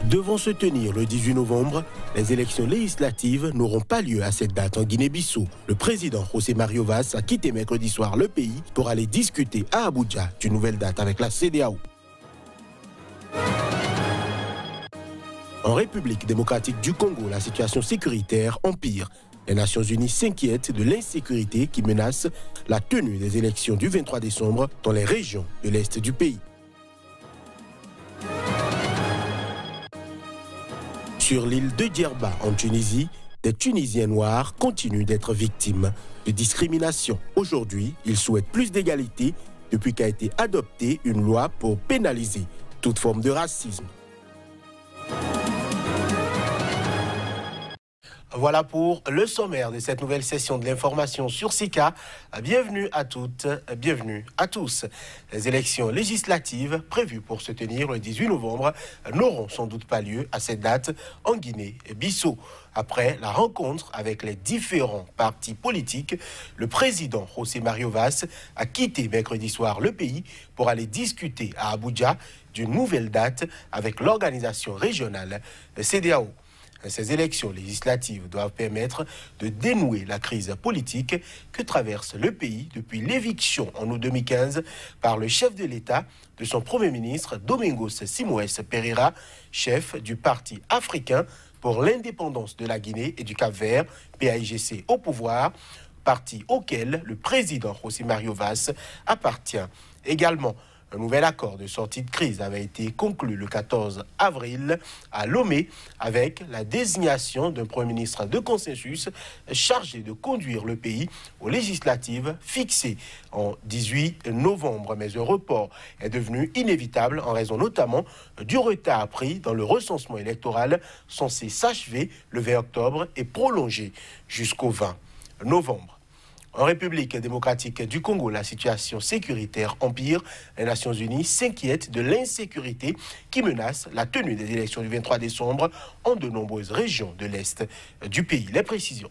Devant se tenir le 18 novembre, les élections législatives n'auront pas lieu à cette date en Guinée-Bissau. Le président José Mario Vaz a quitté mercredi soir le pays pour aller discuter à Abuja d'une nouvelle date avec la CEDEAO. En République démocratique du Congo, la situation sécuritaire empire. Les Nations Unies s'inquiètent de l'insécurité qui menace la tenue des élections du 23 décembre dans les régions de l'Est du pays. Sur l'île de Djerba, en Tunisie, des Tunisiens noirs continuent d'être victimes de discrimination. Aujourd'hui, ils souhaitent plus d'égalité depuis qu'a été adoptée une loi pour pénaliser toute forme de racisme. Voilà pour le sommaire de cette nouvelle session de l'information sur SICA. Bienvenue à toutes, bienvenue à tous. Les élections législatives prévues pour se tenir le 18 novembre n'auront sans doute pas lieu à cette date en Guinée-Bissau. Après la rencontre avec les différents partis politiques, le président José Mario Vaz a quitté mercredi soir le pays pour aller discuter à Abuja d'une nouvelle date avec l'organisation régionale CEDEAO. Ces élections législatives doivent permettre de dénouer la crise politique que traverse le pays depuis l'éviction en août 2015 par le chef de l'État de son Premier ministre Domingos Simoes Pereira, chef du Parti africain pour l'indépendance de la Guinée et du Cap-Vert, PAIGC au pouvoir, parti auquel le président José Mario Vaz appartient. Également, un nouvel accord de sortie de crise avait été conclu le 14 avril à Lomé avec la désignation d'un Premier ministre de consensus chargé de conduire le pays aux législatives fixées en 18 novembre. Mais un report est devenu inévitable en raison notamment du retard pris dans le recensement électoral censé s'achever le 20 octobre et prolongé jusqu'au 20 novembre. En République démocratique du Congo, la situation sécuritaire empire. Les Nations Unies s'inquiètent de l'insécurité qui menace la tenue des élections du 23 décembre en de nombreuses régions de l'Est du pays. Les précisions.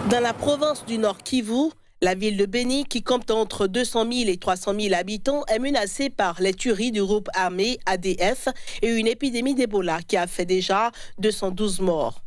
Dans la province du Nord Kivu, la ville de Beni, qui compte entre 200 000 et 300 000 habitants, est menacée par les tueries du groupe armé ADF et une épidémie d'Ebola qui a fait déjà 212 morts.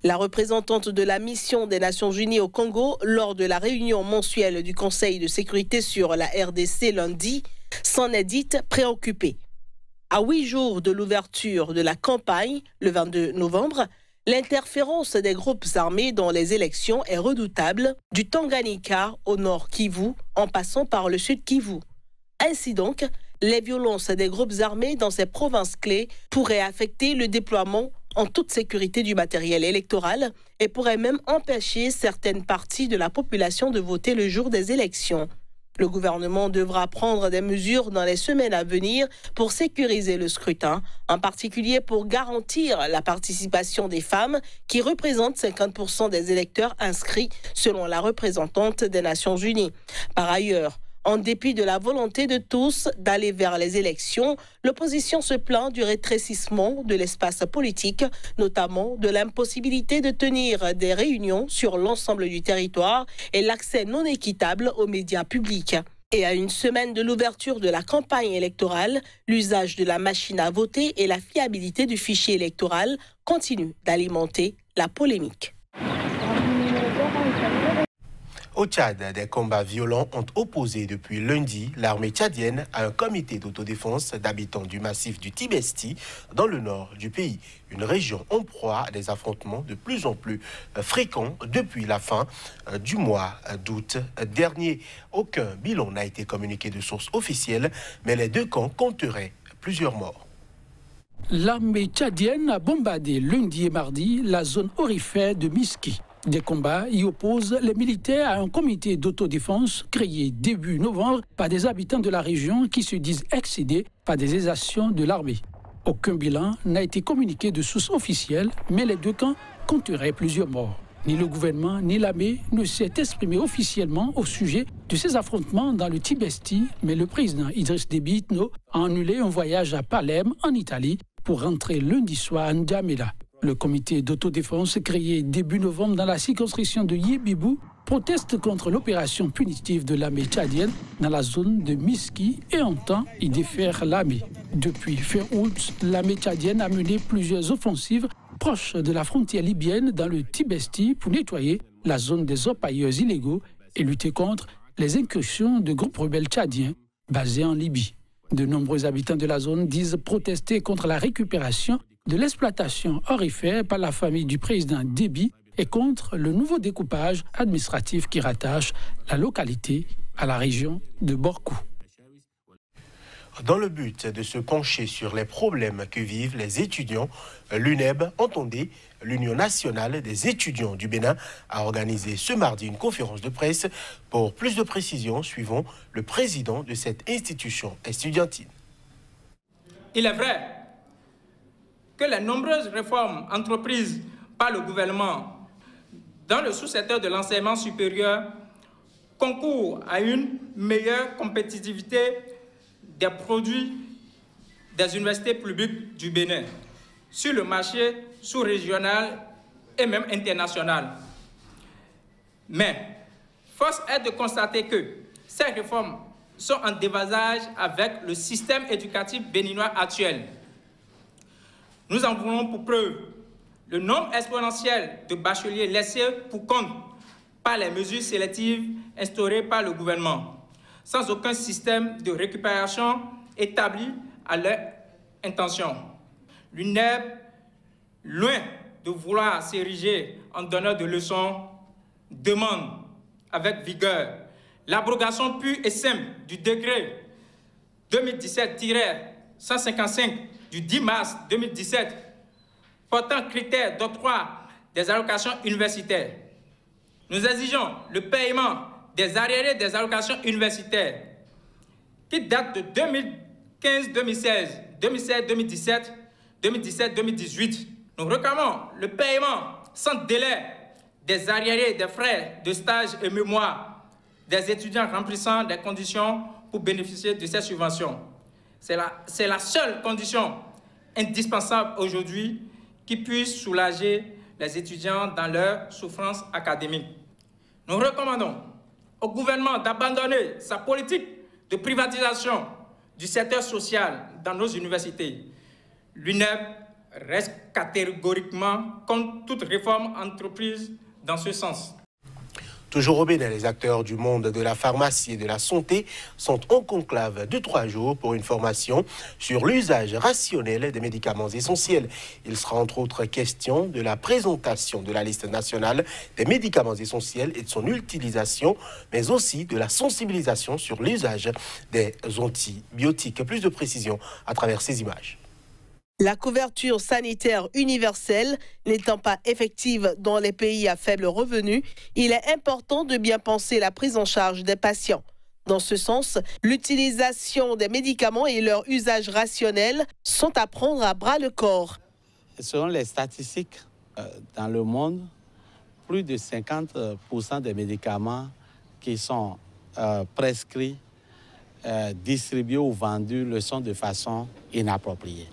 La représentante de la mission des Nations Unies au Congo, lors de la réunion mensuelle du Conseil de sécurité sur la RDC lundi, s'en est dite préoccupée. À 8 jours de l'ouverture de la campagne, le 22 novembre, l'interférence des groupes armés dans les élections est redoutable, du Tanganyika au nord Kivu, en passant par le sud Kivu. Ainsi donc, les violences des groupes armés dans ces provinces clés pourraient affecter le déploiement en toute sécurité du matériel électoral et pourrait même empêcher certaines parties de la population de voter le jour des élections. Le gouvernement devra prendre des mesures dans les semaines à venir pour sécuriser le scrutin, en particulier pour garantir la participation des femmes qui représentent 50% des électeurs inscrits selon la représentante des Nations Unies. Par ailleurs, en dépit de la volonté de tous d'aller vers les élections, l'opposition se plaint du rétrécissement de l'espace politique, notamment de l'impossibilité de tenir des réunions sur l'ensemble du territoire et l'accès non équitable aux médias publics. Et à une semaine de l'ouverture de la campagne électorale, l'usage de la machine à voter et la fiabilité du fichier électoral continuent d'alimenter la polémique. Au Tchad, des combats violents ont opposé depuis lundi l'armée tchadienne à un comité d'autodéfense d'habitants du massif du Tibesti dans le nord du pays. Une région en proie à des affrontements de plus en plus fréquents depuis la fin du mois d'août dernier. Aucun bilan n'a été communiqué de source officielle, mais les deux camps compteraient plusieurs morts. L'armée tchadienne a bombardé lundi et mardi la zone aurifère de Miski. Des combats y opposent les militaires à un comité d'autodéfense créé début novembre par des habitants de la région qui se disent excédés par des exactions de l'armée. Aucun bilan n'a été communiqué de source officielle, mais les deux camps compteraient plusieurs morts. Ni le gouvernement ni l'armée ne s'est exprimé officiellement au sujet de ces affrontements dans le Tibesti, mais le président Idriss Déby Itno a annulé un voyage à Palerme, en Italie, pour rentrer lundi soir à N'Djamena. Le comité d'autodéfense créé début novembre dans la circonscription de Yébibou proteste contre l'opération punitive de l'armée tchadienne dans la zone de Miski et entend y défaire l'armée. Depuis fin août, l'armée tchadienne a mené plusieurs offensives proches de la frontière libyenne dans le Tibesti pour nettoyer la zone des orpailleurs illégaux et lutter contre les incursions de groupes rebelles tchadiens basés en Libye. De nombreux habitants de la zone disent protester contre la récupération de l'exploitation aurifère par la famille du président Déby et contre le nouveau découpage administratif qui rattache la localité à la région de Borkou. Dans le but de se pencher sur les problèmes que vivent les étudiants, l'UNEB, entendez, l'Union nationale des étudiants du Bénin, a organisé ce mardi une conférence de presse. Pour plus de précisions, suivons le président de cette institution estudiantine. Il est vrai que les nombreuses réformes entreprises par le gouvernement dans le sous-secteur de l'enseignement supérieur concourent à une meilleure compétitivité des produits des universités publiques du Bénin sur le marché sous-régional et même international. Mais force est de constater que ces réformes sont en déphasage avec le système éducatif béninois actuel. Nous en voulons pour preuve le nombre exponentiel de bacheliers laissés pour compte par les mesures sélectives instaurées par le gouvernement, sans aucun système de récupération établi à leur intention. L'UNEB, loin de vouloir s'ériger en donneur de leçons, demande avec vigueur l'abrogation pure et simple du décret 2017-155 du 10 mars 2017 portant critères d'octroi des allocations universitaires. Nous exigeons le paiement des arriérés des allocations universitaires qui datent de 2015-2016, 2016-2017, 2017-2018. Nous réclamons le paiement sans délai des arriérés des frais de stage et mémoire des étudiants remplissant des conditions pour bénéficier de ces subventions. C'est la seule condition indispensable aujourd'hui qui puisse soulager les étudiants dans leur souffrance académique. Nous recommandons au gouvernement d'abandonner sa politique de privatisation du secteur social dans nos universités. L'UNEB reste catégoriquement contre toute réforme entreprise dans ce sens. Toujours au Bénin, les acteurs du monde de la pharmacie et de la santé sont en conclave de 3 jours pour une formation sur l'usage rationnel des médicaments essentiels. Il sera entre autres question de la présentation de la liste nationale des médicaments essentiels et de son utilisation, mais aussi de la sensibilisation sur l'usage des antibiotiques. Plus de précision à travers ces images. La couverture sanitaire universelle n'étant pas effective dans les pays à faible revenu, il est important de bien penser la prise en charge des patients. Dans ce sens, l'utilisation des médicaments et leur usage rationnel sont à prendre à bras le corps. Selon les statistiques dans le monde, plus de 50% des médicaments qui sont prescrits, distribués ou vendus le sont de façon inappropriée.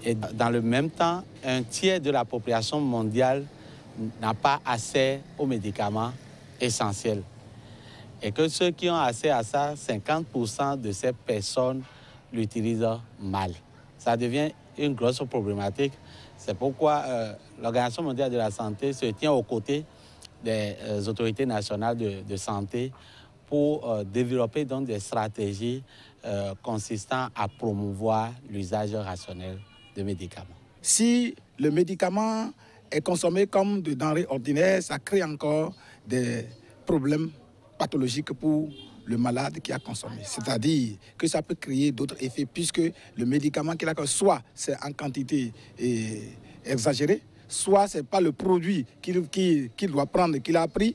Et dans le même temps, un tiers de la population mondiale n'a pas accès aux médicaments essentiels. Et que ceux qui ont accès à ça, 50% de ces personnes l'utilisent mal. Ça devient une grosse problématique. C'est pourquoi l'Organisation mondiale de la santé se tient aux côtés des autorités nationales de santé pour développer donc des stratégies consistant à promouvoir l'usage rationnel de médicaments. Si le médicament est consommé comme de denrées ordinaires, ça crée encore des problèmes pathologiques pour le malade qui a consommé. C'est-à-dire que ça peut créer d'autres effets puisque le médicament qu'il a, soit c'est en quantité exagérée, soit ce n'est pas le produit qu'il doit prendre, qu'il a pris,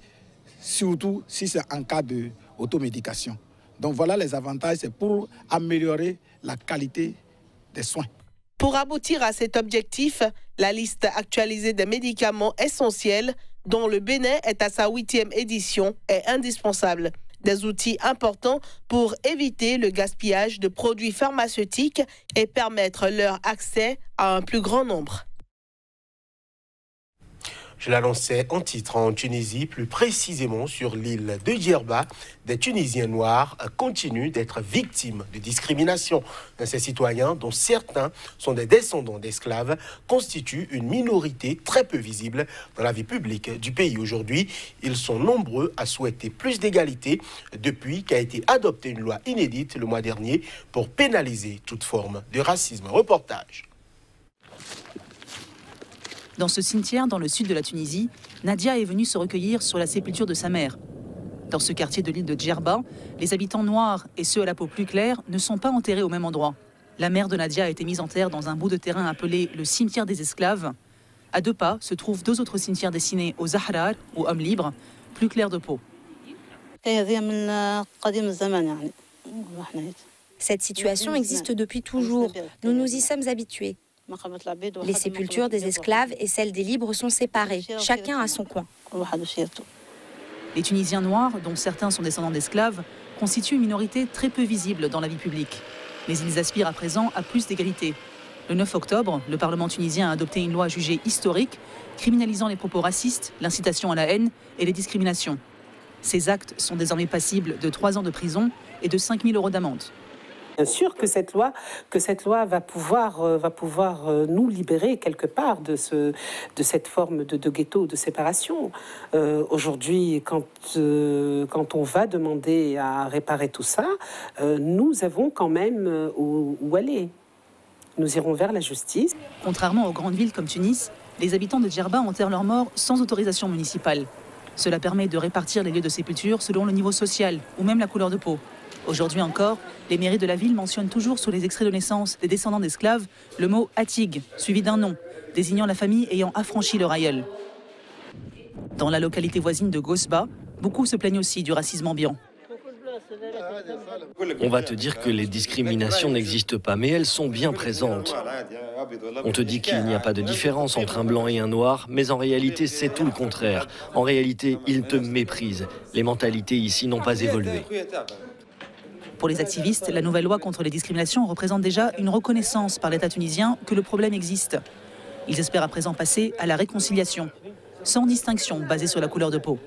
surtout si c'est en cas d'automédication. Donc voilà les avantages, c'est pour améliorer la qualité des soins. Pour aboutir à cet objectif, la liste actualisée des médicaments essentiels, dont le Bénin est à sa 8e édition, est indispensable. Des outils importants pour éviter le gaspillage de produits pharmaceutiques et permettre leur accès à un plus grand nombre. Je l'annonçais en titre en Tunisie, plus précisément sur l'île de Djerba. Des Tunisiens noirs continuent d'être victimes de discrimination. Ces citoyens, dont certains sont des descendants d'esclaves, constituent une minorité très peu visible dans la vie publique du pays. Aujourd'hui, ils sont nombreux à souhaiter plus d'égalité depuis qu'a été adoptée une loi inédite le mois dernier pour pénaliser toute forme de racisme. Reportage. Dans ce cimetière, dans le sud de la Tunisie, Nadia est venue se recueillir sur la sépulture de sa mère. Dans ce quartier de l'île de Djerba, les habitants noirs et ceux à la peau plus claire ne sont pas enterrés au même endroit. La mère de Nadia a été mise en terre dans un bout de terrain appelé le cimetière des esclaves. À 2 pas se trouvent 2 autres cimetières destinés aux Ahrar, ou hommes libres, plus clairs de peau. Cette situation existe depuis toujours. Nous nous y sommes habitués. Les sépultures des esclaves et celles des libres sont séparées. Chacun a son coin. Les Tunisiens noirs, dont certains sont descendants d'esclaves, constituent une minorité très peu visible dans la vie publique. Mais ils aspirent à présent à plus d'égalité. Le 9 octobre, le Parlement tunisien a adopté une loi jugée historique, criminalisant les propos racistes, l'incitation à la haine et les discriminations. Ces actes sont désormais passibles de 3 ans de prison et de 5 000 € d'amende. Bien sûr que cette loi va pouvoir nous libérer quelque part de cette forme de ghetto, de séparation. Aujourd'hui, quand on va demander à réparer tout ça, nous avons quand même où aller. Nous irons vers la justice. Contrairement aux grandes villes comme Tunis, les habitants de Djerba enterrent leurs morts sans autorisation municipale. Cela permet de répartir les lieux de sépulture selon le niveau social ou même la couleur de peau. Aujourd'hui encore, les mairies de la ville mentionnent toujours sur les extraits de naissance des descendants d'esclaves le mot « Atig », suivi d'un nom, désignant la famille ayant affranchi leur aïeul. Dans la localité voisine de Gosba, beaucoup se plaignent aussi du racisme ambiant. On va te dire que les discriminations n'existent pas, mais elles sont bien présentes. On te dit qu'il n'y a pas de différence entre un blanc et un noir, mais en réalité, c'est tout le contraire. En réalité, ils te méprisent. Les mentalités ici n'ont pas évolué. Pour les activistes, la nouvelle loi contre les discriminations représente déjà une reconnaissance par l'État tunisien que le problème existe. Ils espèrent à présent passer à la réconciliation, sans distinction basée sur la couleur de peau.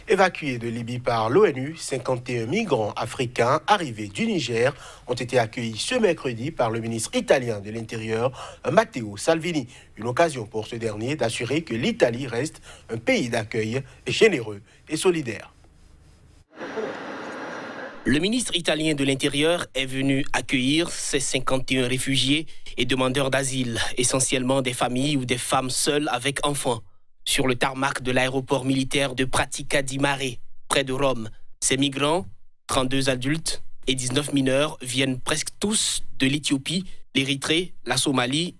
Évacués de Libye par l'ONU, 51 migrants africains arrivés du Niger ont été accueillis ce mercredi par le ministre italien de l'Intérieur, Matteo Salvini. Une occasion pour ce dernier d'assurer que l'Italie reste un pays d'accueil généreux et solidaire. Le ministre italien de l'Intérieur est venu accueillir ces 51 réfugiés et demandeurs d'asile, essentiellement des familles ou des femmes seules avec enfants, sur le tarmac de l'aéroport militaire de Pratica di Mare, près de Rome. Ces migrants, 32 adultes et 19 mineurs, viennent presque tous de l'Éthiopie, l'Érythrée, la Somalie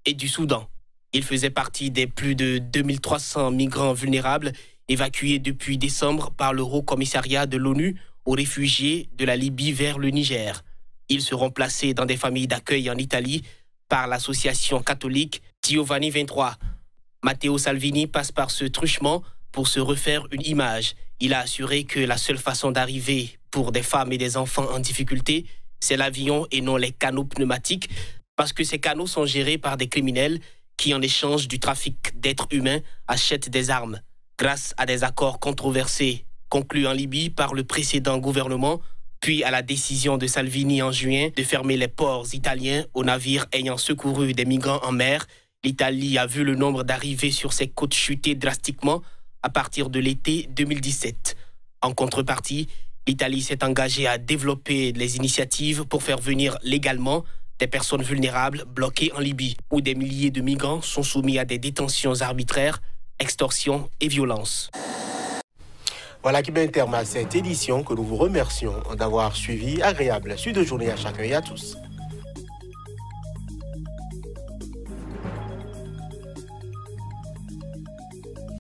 et du Soudan. Ils faisaient partie des plus de 2300 migrants vulnérables évacués depuis décembre par le Haut Commissariat de l'ONU aux réfugiés de la Libye vers le Niger. Ils seront placés dans des familles d'accueil en Italie par l'association catholique Giovanni XXIII. Matteo Salvini passe par ce truchement pour se refaire une image. Il a assuré que la seule façon d'arriver pour des femmes et des enfants en difficulté, c'est l'avion et non les canaux pneumatiques, parce que ces canaux sont gérés par des criminels qui, en échange du trafic d'êtres humains, achètent des armes. Grâce à des accords controversés conclus en Libye par le précédent gouvernement, puis à la décision de Salvini en juin de fermer les ports italiens aux navires ayant secouru des migrants en mer, l'Italie a vu le nombre d'arrivées sur ses côtes chuter drastiquement à partir de l'été 2017. En contrepartie, l'Italie s'est engagée à développer les initiatives pour faire venir légalement des personnes vulnérables bloquées en Libye, où des milliers de migrants sont soumis à des détentions arbitraires, extorsions et violences. Voilà qui met un terme à cette édition que nous vous remercions d'avoir suivi. Agréable suite de journée à chacun et à tous.